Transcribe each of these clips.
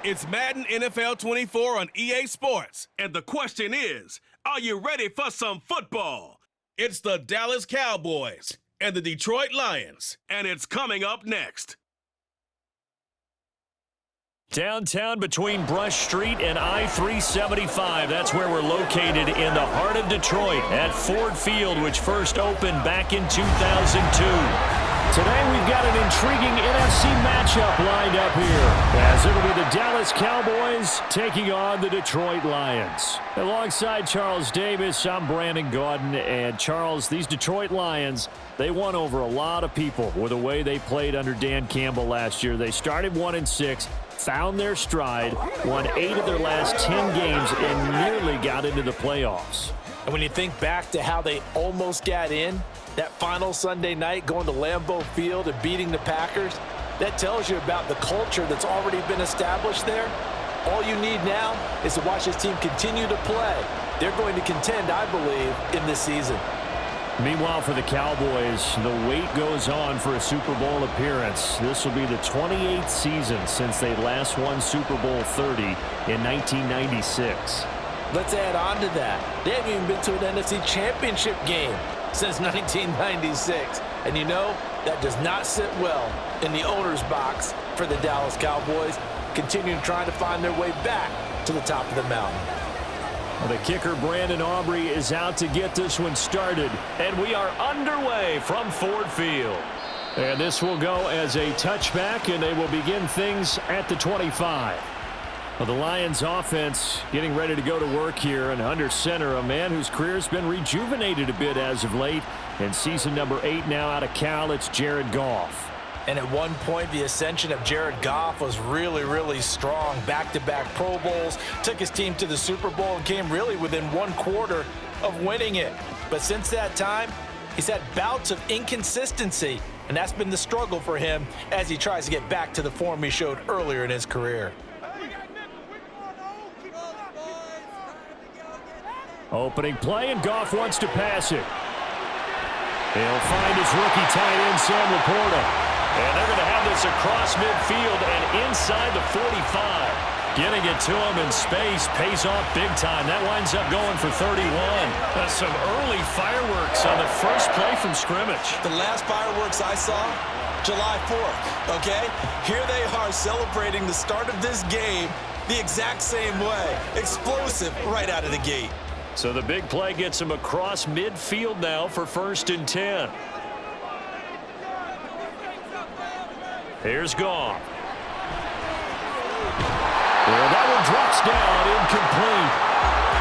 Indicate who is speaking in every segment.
Speaker 1: It's Madden NFL 24 on EA Sports. And the question is, are you ready for some football? It's the Dallas Cowboys and the Detroit Lions. And it's coming up next.
Speaker 2: Downtown between Brush Street and I-375. That's where we're located in the heart of Detroit at Ford Field, which first opened back in 2002. Today we've got an intriguing NFC matchup lined up here, as it'll be the Dallas Cowboys taking on the Detroit Lions. Alongside Charles Davis, I'm Brandon Gaudin. And Charles, these Detroit Lions, they won over a lot of people with the way they played under Dan Campbell last year. They started 1-6. Found their stride, won 8 of their last 10 games, and nearly got into the playoffs.
Speaker 3: And when you think back to how they almost got in, that final Sunday night going to Lambeau Field and beating the Packers, that tells you about the culture that's already been established there. All you need now is to watch this team continue to play. They're going to contend, I believe, in this season.
Speaker 2: Meanwhile, for the Cowboys, the wait goes on for a Super Bowl appearance. This will be the 28th season since they last won Super Bowl 30 in 1996.
Speaker 3: Let's add on to that. They haven't even been to an NFC Championship game since 1996. And you know, that does not sit well in the owner's box for the Dallas Cowboys, continuing trying to find their way back to the top of the mountain.
Speaker 2: Well, the kicker, Brandon Aubrey, is out to get this one started. And we are underway from Ford Field. And this will go as a touchback, and they will begin things at the 25. Well, the Lions offense getting ready to go to work here, and under center, a man whose career has been rejuvenated a bit as of late. In season number 8 now out of Cal, it's Jared Goff.
Speaker 3: And at one point, the ascension of Jared Goff was really, really strong. Back-to-back Pro Bowls, took his team to the Super Bowl, and came really within 1/4 of winning it. But since that time, he's had bouts of inconsistency, and that's been the struggle for him as he tries to get back to the form he showed earlier in his career.
Speaker 2: Opening play, and Goff wants to pass it. He'll find his rookie tight end, Sam Laporta. And they're going to have this across midfield and inside the 45. Getting it to him in space pays off big time. That winds up going for 31. That's some early fireworks on the first play from scrimmage.
Speaker 4: The last fireworks I saw, July 4th, okay? Here they are celebrating the start of this game the exact same way. Explosive right out of the gate.
Speaker 2: So the big play gets him across midfield now for 1st and 10. Here's Goff. Well, that one drops down, incomplete.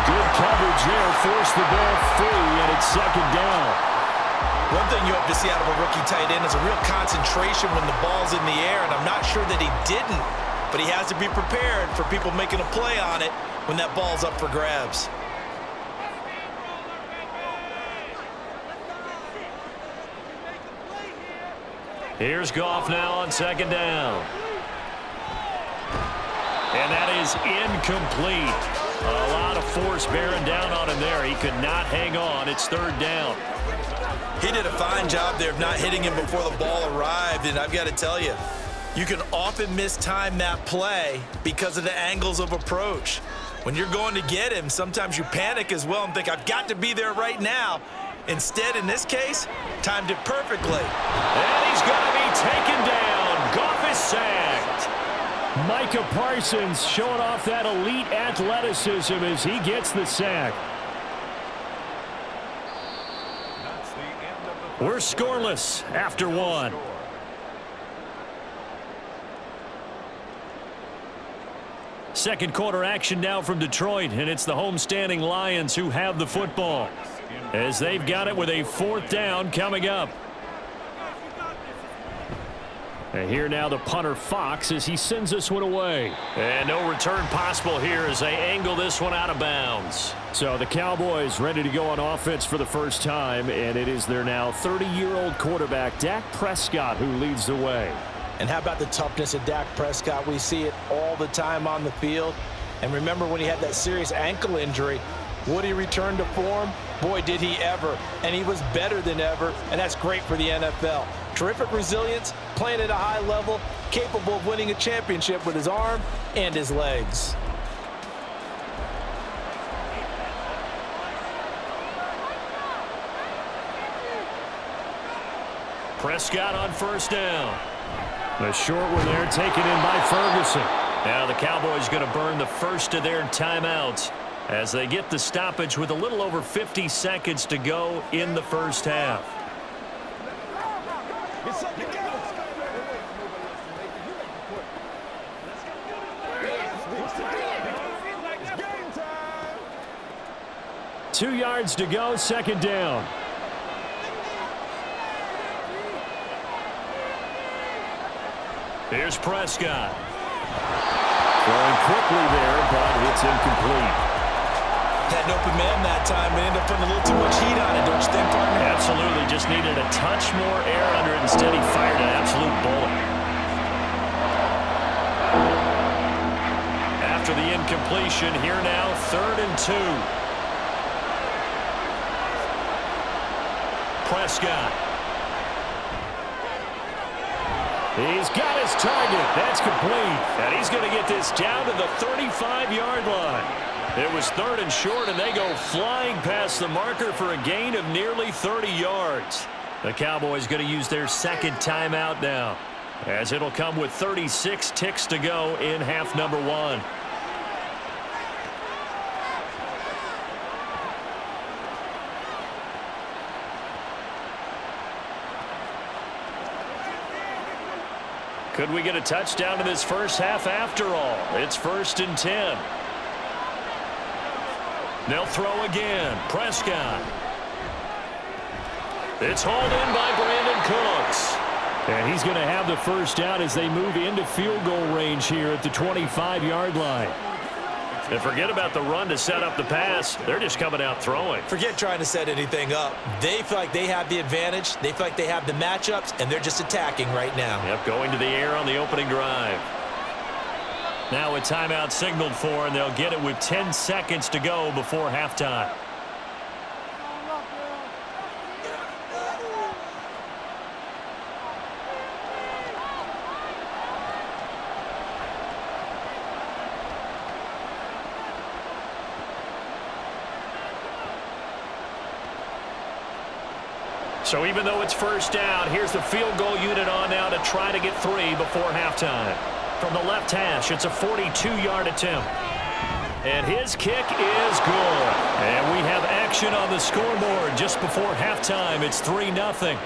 Speaker 2: Good coverage there, forced the ball free, and it's 2nd down.
Speaker 3: One thing you hope to see out of a rookie tight end is a real concentration when the ball's in the air, and I'm not sure that he didn't, but he has to be prepared for people making a play on it when that ball's up for grabs.
Speaker 2: Here's Goff now on 2nd down. And that is incomplete. A lot of force bearing down on him there. He could not hang on. It's 3rd down.
Speaker 4: He did a fine job there of not hitting him before the ball arrived, and I've got to tell you, you can often mistime that play because of the angles of approach. When you're going to get him, sometimes you panic as well and think, I've got to be there right now. Instead, in this case, timed it perfectly.
Speaker 2: And he's going to be taken down. Goff is sacked. Micah Parsons showing off that elite athleticism as he gets the sack. We're scoreless after 1. Second quarter action now from Detroit, and it's the homestanding Lions who have the football, as they've got it with a 4th down coming up. And here now the punter Fox as he sends this one away. And no return possible here as they angle this one out of bounds. So the Cowboys ready to go on offense for the first time, and it is their now 30-year-old quarterback, Dak Prescott, who leads the way.
Speaker 3: And how about the toughness of Dak Prescott? We see it all the time on the field. And remember when he had that serious ankle injury, Would he return to form? Boy, did he ever. And he was better than ever, and that's great for the NFL. Terrific resilience, playing at a high level, capable of winning a championship with his arm and his legs.
Speaker 2: Prescott on first down. The short one there taken in by Ferguson. Now the Cowboys going to burn the first of their timeouts as they get the stoppage with a little over 50 seconds to go in the first half. Two yards to go, second down. Here's Prescott. Throwing quickly there, but it's incomplete.
Speaker 4: Had an open man that time, but ended up putting a little too much heat on it, don't you think, partner?
Speaker 2: Absolutely. Just needed a touch more air under it. Instead, he fired an absolute bullet. After the incompletion, here now, 3rd and 2. Prescott. He's got his target. That's complete. And he's going to get this down to the 35-yard line. It was 3rd and short, and they go flying past the marker for a gain of nearly 30 yards. The Cowboys going to use their second timeout now, as it'll come with 36 ticks to go in half number 1. Could we get a touchdown in this first half after all? It's 1st and 10. They'll throw again. Prescott. It's hauled in by Brandon Cooks. And he's going to have the first down as they move into field goal range here at the 25-yard line. And forget about the run to set up the pass. They're just coming out throwing.
Speaker 4: Forget trying to set anything up. They feel like they have the advantage. They feel like they have the matchups, and they're just attacking right now.
Speaker 2: Yep, going to the air on the opening drive. Now a timeout signaled for, and they'll get it with 10 seconds to go before halftime. So even though it's first down, here's the field goal unit on now to try to get 3 before halftime. From the left hash, it's a 42-yard attempt. And his kick is good. And we have action on the scoreboard just before halftime. It's 3-0.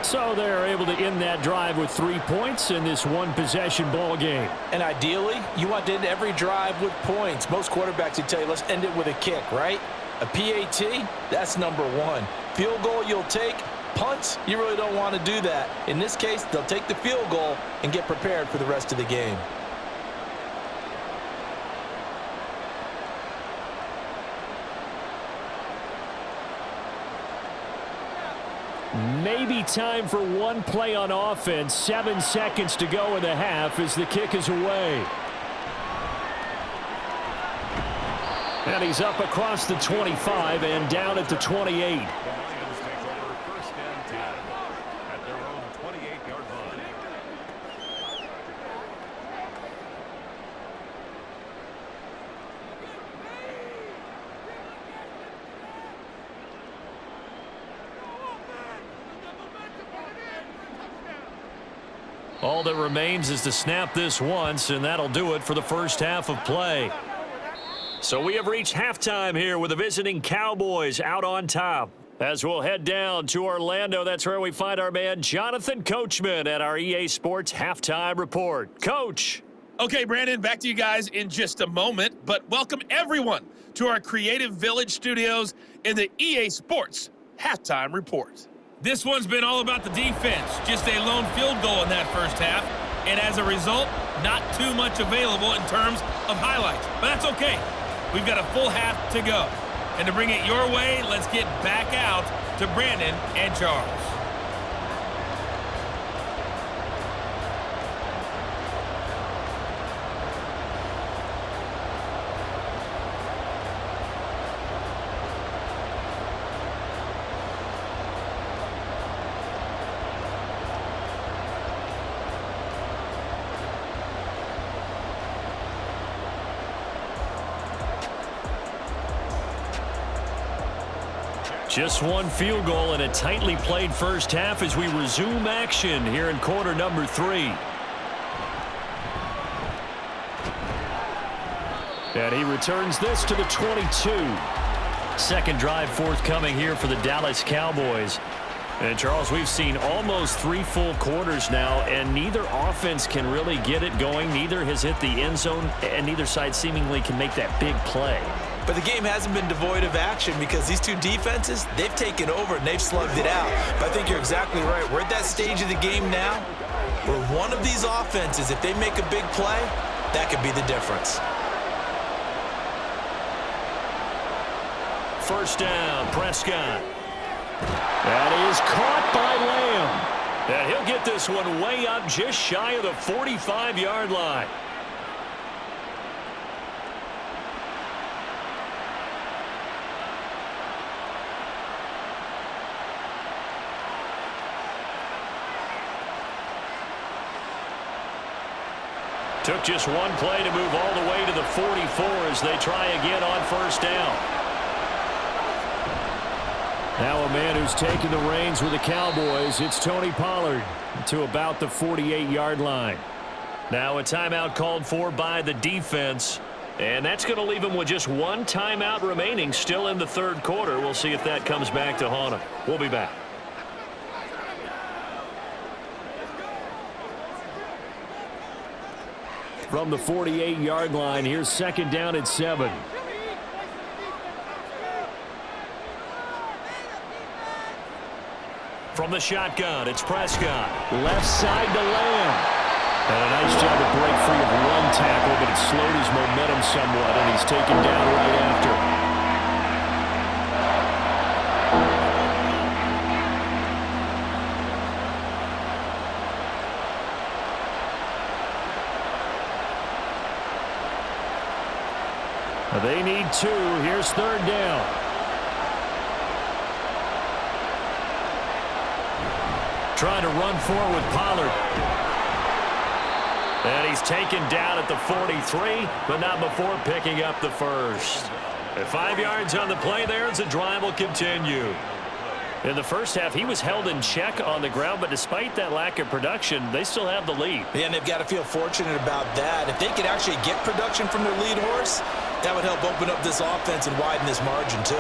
Speaker 2: So they're able to end that drive with 3 points in this one-possession ball game.
Speaker 3: And ideally, you want to end every drive with points. Most quarterbacks would tell you, let's end it with a kick, right? A PAT, that's number 1. Field goal you'll take. Punts, you really don't want to do that. In this case, they'll take the field goal and get prepared for the rest of the game.
Speaker 2: Maybe time for one play on offense. 7 seconds to go in the half as the kick is away. And he's up across the 25 and down at the 28. All that remains is to snap this once, and that'll do it for the first half of play. So we have reached halftime here with the visiting Cowboys out on top. As we'll head down to Orlando, that's where we find our man Jonathan Coachman at our EA Sports Halftime Report. Coach.
Speaker 5: Okay, Brandon, back to you guys in just a moment, but welcome everyone to our Creative Village studios in the EA Sports Halftime Report. This one's been all about the defense, just a lone field goal in that first half, and as a result, not too much available in terms of highlights, but that's okay. We've got a full half to go. And to bring it your way, let's get back out to Brandon and Charles.
Speaker 2: Just one field goal in a tightly played first half as we resume action here in quarter number 3. And he returns this to the 22. Second drive forthcoming here for the Dallas Cowboys. And, Charles, we've seen almost 3 full quarters now, and neither offense can really get it going. Neither has hit the end zone, and neither side seemingly can make that big play.
Speaker 4: But the game hasn't been devoid of action because these two defenses, they've taken over and they've slugged it out. But I think you're exactly right. We're at that stage of the game now where one of these offenses, if they make a big play, that could be the difference.
Speaker 2: First down, Prescott. That is caught by Lamb. And he'll get this one way up just shy of the 45-yard line. Took just one play to move all the way to the 44 as they try again on first down. Now a man who's taken the reins with the Cowboys, it's Tony Pollard to about the 48-yard line. Now a timeout called for by the defense, and that's going to leave him with just one timeout remaining still in the third quarter. We'll see if that comes back to haunt him. We'll be back. From the 48-yard line, here's second down at 7. From the shotgun, it's Prescott. Left side to Lamb. And a nice job to break free of one tackle, but it slowed his momentum somewhat, and he's taken down right after. They need 2. Here's third down. Trying to run forward with Pollard. And he's taken down at the 43, but not before picking up the first. At 5 yards on the play there as the drive will continue. In the first half, he was held in check on the ground, but despite that lack of production, they still have the lead.
Speaker 4: Yeah, and they've got to feel fortunate about that. If they could actually get production from their lead horse, that would help open up this offense and widen this margin, too.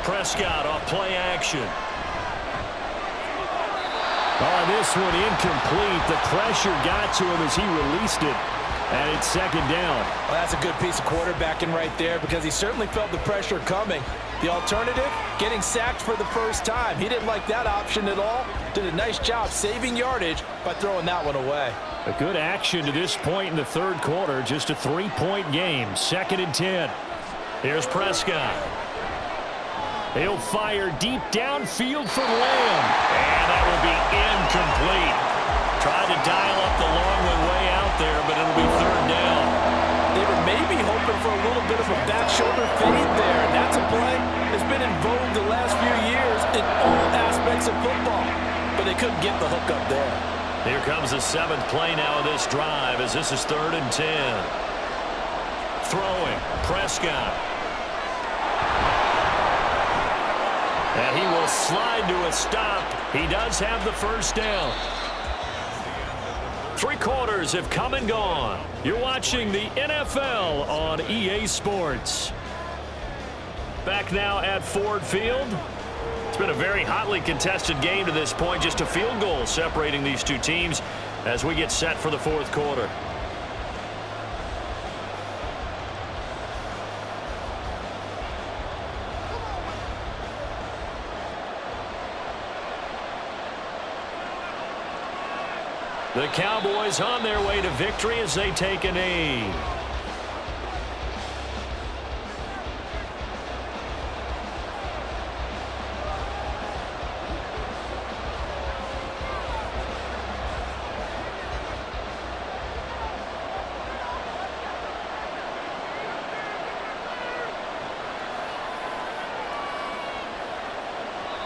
Speaker 2: Prescott off play action. Oh, this one incomplete. The pressure got to him as he released it. And it's second down.
Speaker 3: Well, that's a good piece of quarterbacking right there because he certainly felt the pressure coming. The alternative, getting sacked for the first time. He didn't like that option at all. Did a nice job saving yardage by throwing that one away.
Speaker 2: A good action to this point in the third quarter. Just a 3-point game. Second and 10. Here's Prescott. He'll fire deep downfield for Lamb. And that will be incomplete. Tried to dial up the long one way out there, but it'll be third down.
Speaker 3: They were maybe hoping for a little bit of a back shoulder fade there. And that's a play that's been in vogue the last few years in all aspects of football. But they couldn't get the hook up there.
Speaker 2: Here comes the 7th play now of this drive as this is third and 10. Throwing, Prescott. And he will slide to a stop. He does have the first down. 3 quarters have come and gone. You're watching the NFL on EA Sports. Back now at Ford Field. It's been a very hotly contested game to this point. Just a field goal separating these two teams as we get set for the fourth quarter. The Cowboys on their way to victory as they take a knee.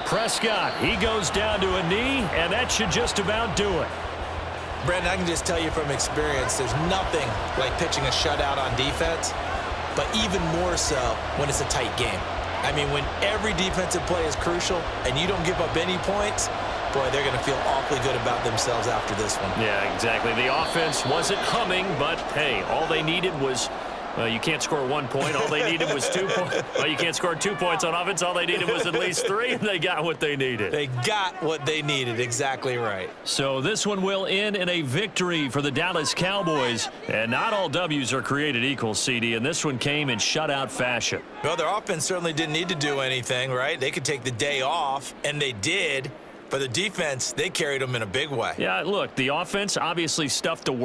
Speaker 2: Prescott, he goes down to a knee, and that should just about do it.
Speaker 4: Brandon, I can just tell you from experience, there's nothing like pitching a shutout on defense, but even more so when it's a tight game. I mean, when every defensive play is crucial and you don't give up any points, boy, they're going to feel awfully good about themselves after this one.
Speaker 2: Yeah, exactly. The offense wasn't humming, but, hey, all they needed was you can't score 1 point. All they needed was 2 points. Well, you can't score 2 points on offense. All they needed was at least 3, and they got what they needed.
Speaker 4: They got what they needed. Exactly right.
Speaker 2: So this one will end in a victory for the Dallas Cowboys. And not all W's are created equal, CD, and this one came in shutout fashion.
Speaker 4: Well, their offense certainly didn't need to do anything, right? They could take the day off, and they did. But the defense, they carried them in a big way.
Speaker 2: Yeah, look, the offense obviously stuffed the